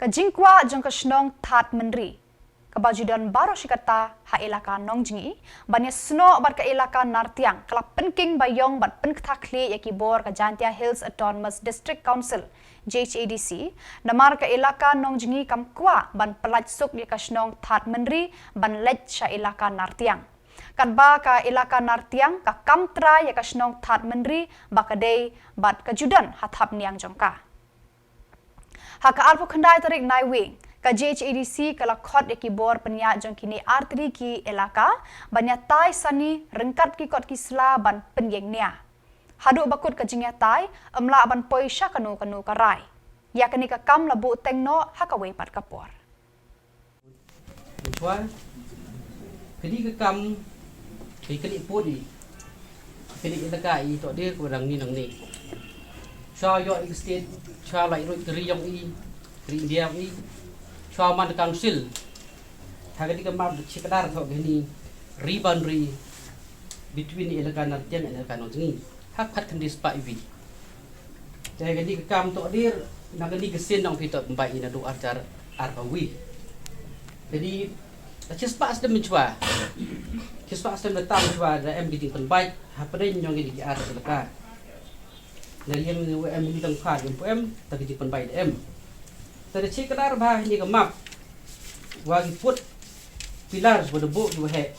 jingkwah jong shnong Thadmynri. Kebajudan baroh shikatta ha elaka Nongjngi, banyak snow bat ke elaka Nartiang, kelap Pynking baiong bat Pynking Khlieh yaki bor ke Jaintia Hills Autonomous District Council, Jhadc, namar ke elaka Nongjngi kam kwah ban pyllait suk yaka shnong Thadmynri ban leit sha elaka Nartiang. Katba ka elaka Nartiang ka kam trai yaka shnong Thadmynri bakadei bat kejudan ha thapniang jongka. Haka alpo khandai tarik Naiwieng ka Jhadc kala khot yaki bor pyniaid jong kine artylli ki elaka banyak tai sani rengkat ki khot kisla ban pyniaid nia. Hadu bakut ka jingya tai amla ban poisha kanu karai. Ya kani ka kam labu tengno hakawe pat kapor. Kini ke kam kini podi kini eleka I to dia kurang ni nang ni. Sha yo state sha lai roi kri yong I kri dia I sha man council hagadi ke map chikadar to gini ribanri between eleka Nartiang and eleka Nongjngi hak khat kandis pa iwi jadi ke kam to dia nagani gesin nang pitot mbai ina do acar arbawi jadi Kispa asdem mencuba, kispa asdem datang mencuba ada MD penbaik, haperin yang ini ar eleka. Naiwieng MD tengkar, M tapi penbaik M. Tadi cik kadar bah ini gemap, wagi put pilar berdebuk dua he.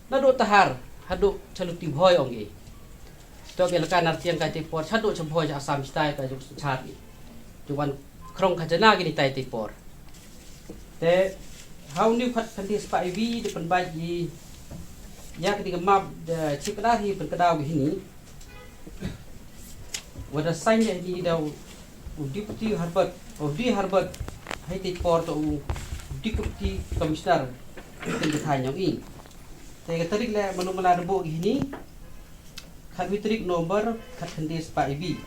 Nado tahar, haduk celuti boy ongi. Tok eleka Nartiang kati por, haduk cemboy asam stai kaju cari. Cuman krong kajana gini tai tipor. Te how new kat kandis pa iwi di penbaik di ya ketika map de cikadar hi perkedau gini wada sanya di dau deputy harbat hai ti por to deputy commissioner tin thanyong I te tarik le manumala rebo gini khat witrik nomor kat kandis pa iwi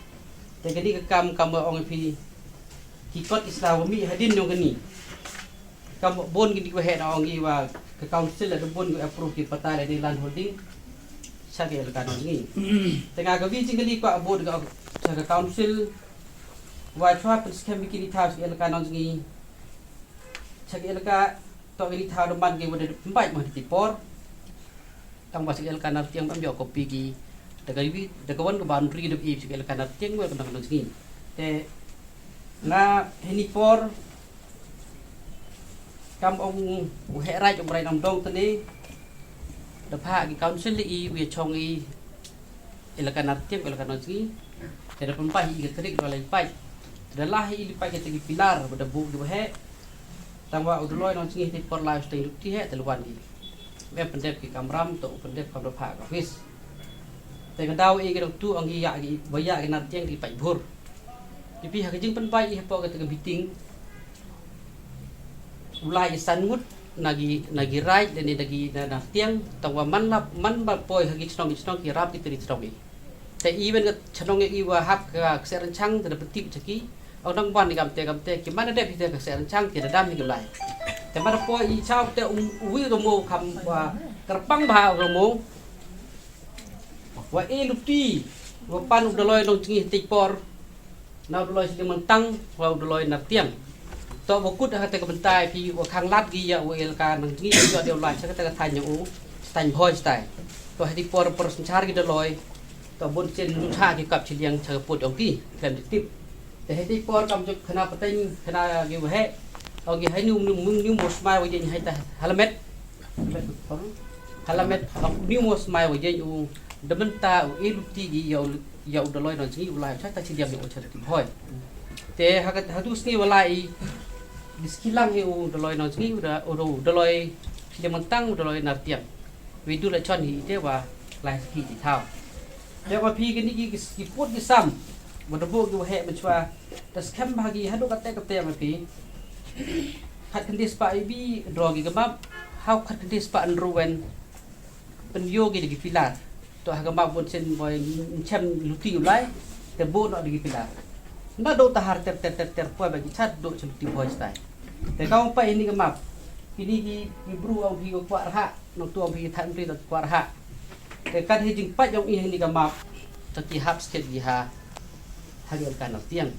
te gani kam ong pi khot islami hadin yong gani kam bon gini ko he na ongi wa ke council ada bon ko approve ki pata di land holding sa ke eleka Nongjngi tengah ka vi jingli ko abod ga sa ke council wa chwa pun skem bikini thas eleka Nongjngi sa ke eleka to gini tha do man ge wada mbai ma ti por tang ba sa eleka Nartiang am yo kopi ki daga vi daga won ko boundary do I sa eleka Nartiang wa kan Nongjngi te na heni por kam ông hệ rai trong rai nằm đông tên đi đập hạ cái council I về trong I eleka Nartiang eleka Nongjngi để đập bay cái tarik rồi lấy bay để lah I lipai cái tarik pilar pada bu dua he tangwa udloi Nongjngi di por live stay ti he teluan I em pendep ki kamram to pendep kam đập hạ cái office để cái dau I cái tu ông ya cái baya cái Nartiang di pai bur di pihak cái jing penbai I po cái tarik meeting ulai sangut nagi rai dan nagi Nartiang tangwa man poi hagi shnong ki rap ki teri shnong te even ke shnong I wa hap ka keserancang te petip caki orang ban di kamte ki mana de pite keserancang ki dam ni gelai te mana poi I chau te ui romo kam wa kerpang ba romo wa lupti wa pan udaloi Nongjngi tipor na udaloi sing mentang wa udaloi Nartiang to bokut ha te kebentai pi wa khang lat gi ya eleka Nongjngi yo deu lai sa te than yo stan boy stai to hati por senchar gi de loi to bon chen lu tha ki kap chiliang cha put ong ki kan tip te hati por kam jok khana pateng khana gi he ong gi hai nu mo smile wa jen hai ta halamet nu mo smile wa jen u de benta u lupti gi yo de loi Nongjngi u lai sa ta chiliang yo cha tip hoi te ha tu sni wa lai di sekilang eu doloi Nongjngi udah doloi yang mentang doloi Nartiang video la chon hi te wa lai ki ti thao te wa pi gini ki put di sam bodo bo ki he menchwa das kem bagi hadu kate ma pi khat kandis pa ibi drogi gamap how khat kandis pa anruwen pen yogi di pilar to ha gamap bon sen boy chem luti ulai te bo no di pilar na do tahar ter po bagi chat do celuti boy stai te kau pa ini gemap ini ki bru au hi kwah ha no tu bi Thadmynri to kwah ha te kan hi jing pat yong ini gemap to ki hap sket gi ha eleka Nartiang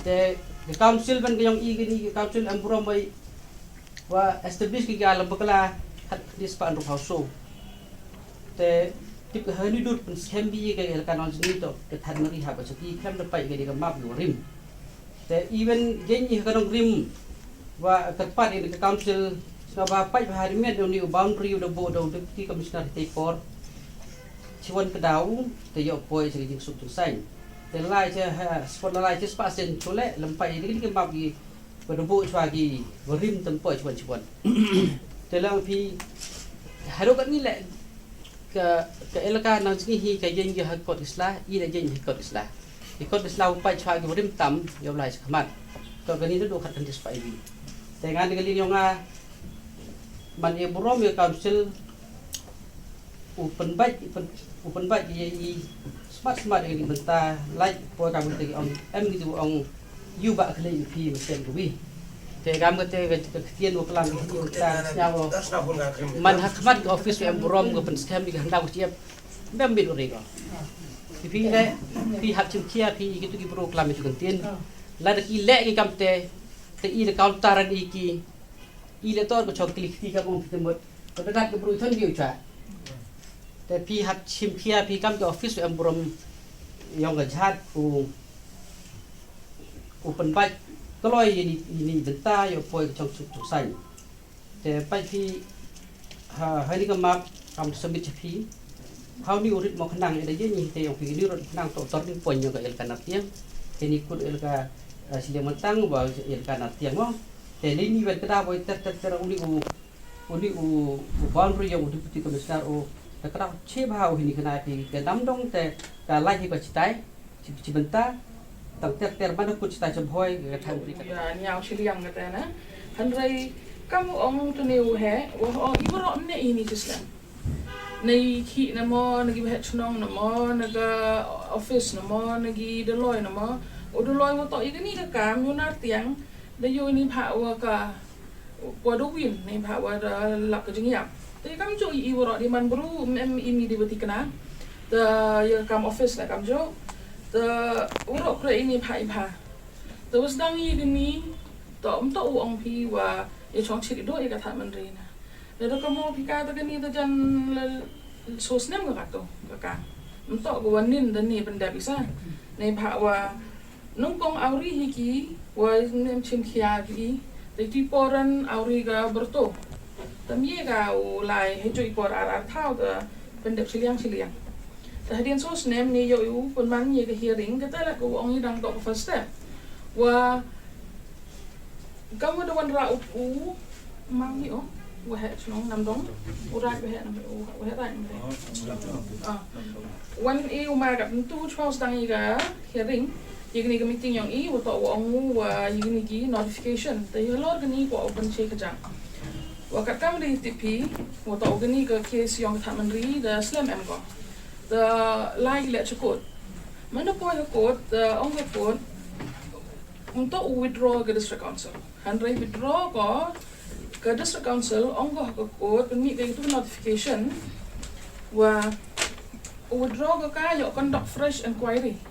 te the council ban kayong igini council ang buram bay wa establish ki galam bakala hat dis pa andro hauso te tip hani dur pun scam bi ka elaka Nongjngi to ke Thadmynri ha ba chaki kham da pai ga map yo rim te even jenyi ka nong rim wa katpa ni ka council na ba pai hari met ni boundary do bo do deputy commissioner te por chiwan ka daw te yo poi sa jing suk tu sai te lai che spot lai che spa sen chole lampai ni ke map gi do bo chwa gi rim tam poi chiwan te lang pi haro ka ni le ka elaka Nongjngi hi ka jeng ha khot isla i le jeng khot isla i khot isla pai chwa gi rim tam yo lai khamat to ka ni do khat kan dis pai bi te ngan ga li nga man e burom ya council open bike ye smart ni benta like po ka benta on gitu on you ba khle pi mesin bi te gam te tien wo plan ni ta nyawo man hakmat office em burom go pen scam ni handa ko tiap bem bi re ko pi le pi hak chim kia pi gitu ki pro klam itu tien la de ki le ki kam te i de counter ni ki i le tor ko chok klik ti ka ko temot ko da ko bru thon bi cha te pi hak chim kia pi kam ke office em burom yong ga Jhadc ku pen bike Kaloi ini benta yo poi chong chuk sai te pai pi hari ka map kam submit pi how ni urit mo khanang ida ye ni te yo pi ni ro khanang to tor ni pon yo ka eleka Nartiang te ni kut eleka Shillong mentang ba eleka Nartiang mo te ni wen kada boy ter uni u boundary yo deputy commissioner o ta kada che ba o ni khana pi ke dam dong te ka lai hi ko chitai chi benta tang ter mana ku cita jempoi ke Thadmynri ya nyau Shillong kata na handrai kamu ong tu neu he wo ibro ne ini jisla nei ki namo nagi behet shnong namo naga office namo nagi deloi namo o deloi wo to igani ka kam yo Nartiang da yo ni pha wa ka wa do win nei pha wa da lak ka jingyap te kam jo ibro di man bru mem imi di beti kana da yo kam office na kam jo the urok kre ini pai pa the was dang yi gini to to ong pi wa e chong chi do e ka Thadmynri na le do kamo pi ka ta gani ta jan so snem ga to ka to go wanin da ni benda bisa nei pa wa nung kong auri hi ki wa nem chim khia ki de ti poran auri ga berto tam ye ga u lai he joi por ar thao da benda Shillong Hadian sos nem ni yo pun man ye ke hearing kata la ko ong idang to first step wa kamu da wan ra u mang ni o wa ha shnong nam dong u ra be ha nam u wa ha ra wan e u ma ga tu chos dang i ga hearing ye ni ga meeting yang i wa to ong wa ye ni ki notification te yo lor ga ni ko open che ka jang wa kat kam ri tp wa to ga ni ga case yang Thadmynri da slam em go the like let code mana point code the on the code untuk withdraw ke district council handrai withdraw ko ke district council on ko code permit ke itu notification wa withdraw ko ka yo conduct fresh inquiry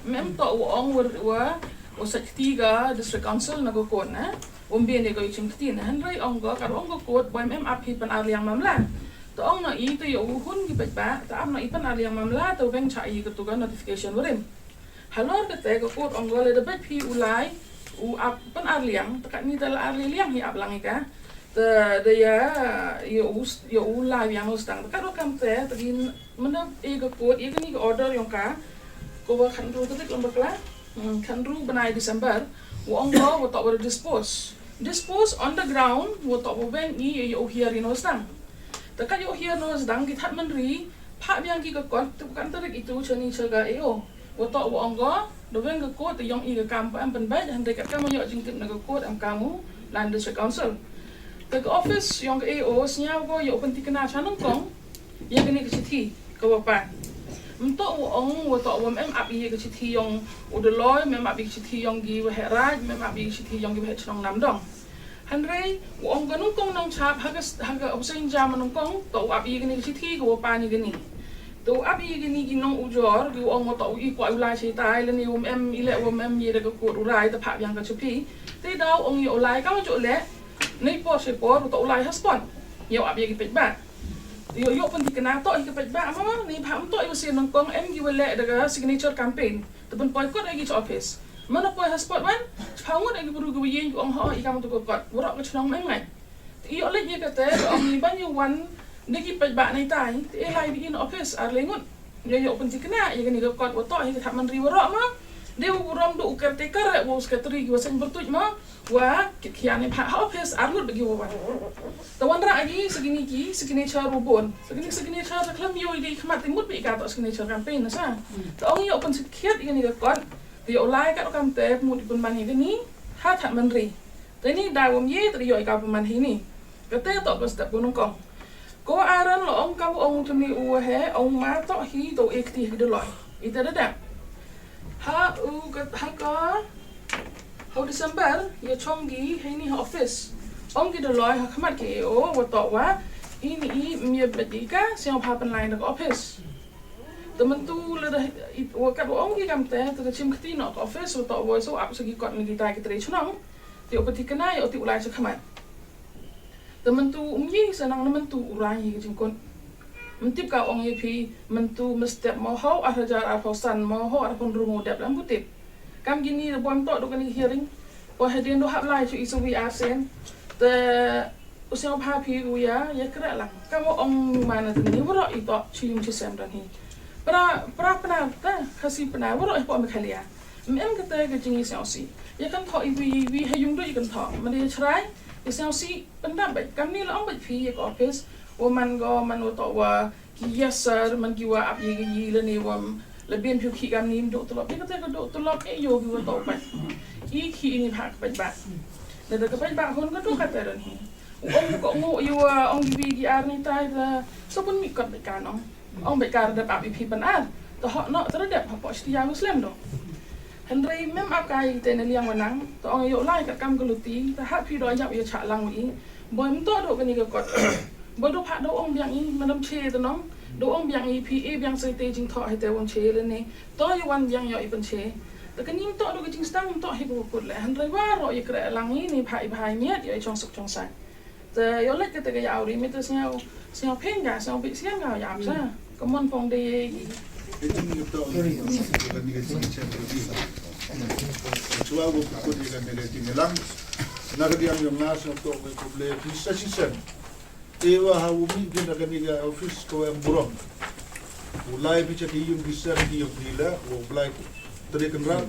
mem to on wa saktiga district council na ko code na bien ne ko chimtin handrai on ko ka on ko code boy mem api pan aliang mamla to ong na i to yo hun gi ba ta am na ipan aliang mamla to beng cha i ko to notification warim halor ke te ko kot ong le de bet pi ulai u ap pan aliang ta ni dal aliang hi ap lang ka de ya yo ulai yang stang ka ro kam te tin mana e ko kot i ni order yong ka ko wa khan ru te lom bakla khan ru banai December wo ong lo wo to dispose on the ground wo to beng i yo here in stang Taka yo here no sedang ki Thadmynri pak biang ki ko tu kan tarik itu chani chaga eo woto wo angga do wen ko te yong i ka kam am pen bai han dekat kam yo jing tip na ko am kamu land district council the office yong eo snya go yo pen tikna chanong kong ye gani ka chithi ko pa mto wo ong woto wo mem ap ye ka chithi yong udoloy mem ap ki chithi yong gi wa heraj mem ap ki chithi yong gi wa chong nam dong Handrai, wong ganun kong nang chap haga usain jam nung kong to ap i gani chithi ko pa ni gani. tu abi gini ginong ujor gi ong mo to i kwa ulai chi tai le ni em ile em ye de ko urai ta phak yang ka chupi te dau ong yo ulai ka jo le nei po se po to ulai haspon yo abi gi pet ba yo pun di kena to i ke pet ba ma ni pham to yo sin nong kong em gi wele de signature campaign tu pun poi kot lagi office mana poi haspon man phang lagi buru gi yen ong ho i kam to ko kot wora ko chnong mai mai yo le ye ka te ong ni ban yo wan Niki pajak nai tai, elai bikin office arlengut. Yo pun kena, ya kan ikut kot otak, ya Thadmynri warok mah. Dia uram do caretaker, wo sekretari gua sen bertuj mah. Wah, kian ni pak office arlut bagi wawan. Tawan rak lagi segini cara rubun, segini cara kelam yo di kemat timut bi kata segini cara campaign nasa. Tong yo pun sekiat ikan ikut kot. Dia ulai kat kam teh mudi pun mani ni, Thadmynri. Tani dawam ye tadi yo ikau pun mani ni. Kata tak pas tak gunung kong. Ko aran lo ong kamu ong tuni uahe ong ma to hi to ekti hi doloi ita da ha u ka ha December ya chonggi he ni office ong ki doloi ha khamat ke o wa to wa ini i mi bedika siang pa pen lain ke office temen tu le wa kat ong ki kam te to chim khti no office wa to wa so ap segi kot ni kita ki tre chnong ti opati kana ya ti ulai sa khamat temen tu senang temen tu urai jingkon mentip ka ong pi mentu mesti mau hau arajar arhosan mau hau arpon rungu dap lam putip kam gini bom to do kan hearing ko hedin do hap lai chu isowi asen te usiang pa pi ya kra lang kam ong mana ni woro ito chim chi sem dan hi pra pena ta khasi pena woro po me khalia em kata ke jingi si ya kan tho wi hayung do kan tho mane trai si pendam baik kami lah ambil fee ke office woman otak wa kiasar man kiwa api gi le ni wam lebih piu ki kami dok telok dia kata dok telok yo gi wa tok pat i ki ni hak pat ba le de pat ba hon ka tu kata ran hi ko ngo yo ong gi ar ni tai la so pun mi kot be kan ong be kar de api pi pan an to ho no terhadap apa setia muslim do Henry mem akai te liang wanang to ong yo lai kat kam keluti ta hat pi do yap yo cha lang wi boy mto do kani ka kot boy do pha do ong biang i manam che to nong do ong biang i pi e biang sai te jing tho he te won che le ne to yo wan biang yo i pen che ta kani mto do ka jing stang mto he ko kut le Henry wa ro ye kra lang i ni phai phai miat yo chong suk chong sai te yo le ka te ka ya ri mi te siao pen ga siao bi siang ga yap sa ko mon pong de Cua bu kut ikan negatif ngelang, Nartiang yang nas untuk menguble visa season. Ewa hawumi kita kan iga office ko yang burong. Ulai bica kiyum visa kiyum bila, ulai tadi kenral.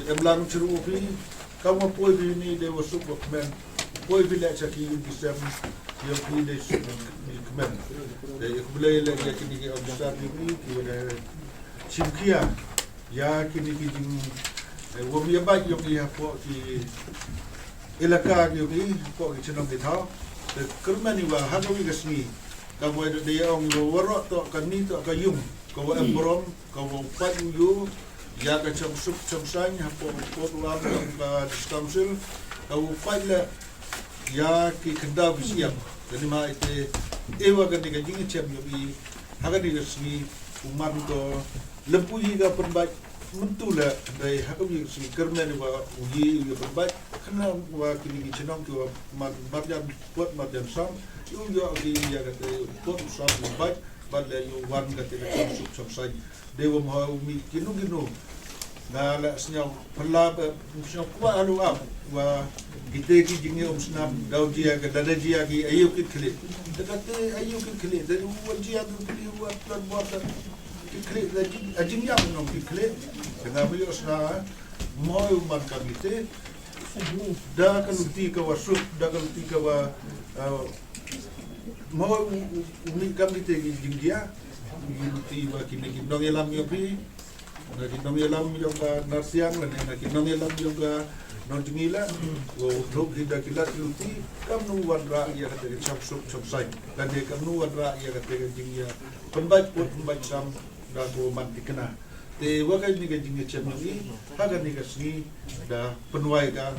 Emlang ceru opi, kamu poi bini dewa super kemen, poi bila kiyum visa kiyum bila super kemen. Dari kublai lagi kini ke officer ini kita simkia. Ya kini kijing wami abad yung ihapo ki elaka yung ihapo ki chenong kitao te kermani wa hagawi kasmi kamu ada dia ong warok to kani to kayung kawa embrom kawa pat yu ya ka cham sup cham sang hapo pot lam ka council kawa pat la ya ki kenda bisiam jadi ma ite ewa kan ka jingi chem yung i hagani kasmi umar to lempuji ga perbaik mentula dari hakam si kermen wa uji perbaik kena wa kini chenong ki wa marjan pot marjan sam yu yo ki ya ga pot sam perbaik bad le yu wan ga te sup sup sai dewa ma umi kinu na la snyau pala snyau kwa alu am wa gite ki jingi snam dau dia ga dada dia ki ayu ki khle dekate ayu ki khle dari wa dia ki khle wa plan buat klik ajing yang nong klik dengan beliau sana mau umat kami te dah kalau tiga wasuk dah kalau tiga wa mau umi kami te jinggia tiba kini nong elam yopi nong elam yang Nartiang dan nong elam yang Nongjngi la wo thuk hinda kilat luti kam nu wan ra ya kata chop sai dan dia kam nu wan ra ya kata jinggia penbaik put penbaik sam da ko man dikena te wakai ni ga jingi chemni ha ga ni ga sni da penuai ka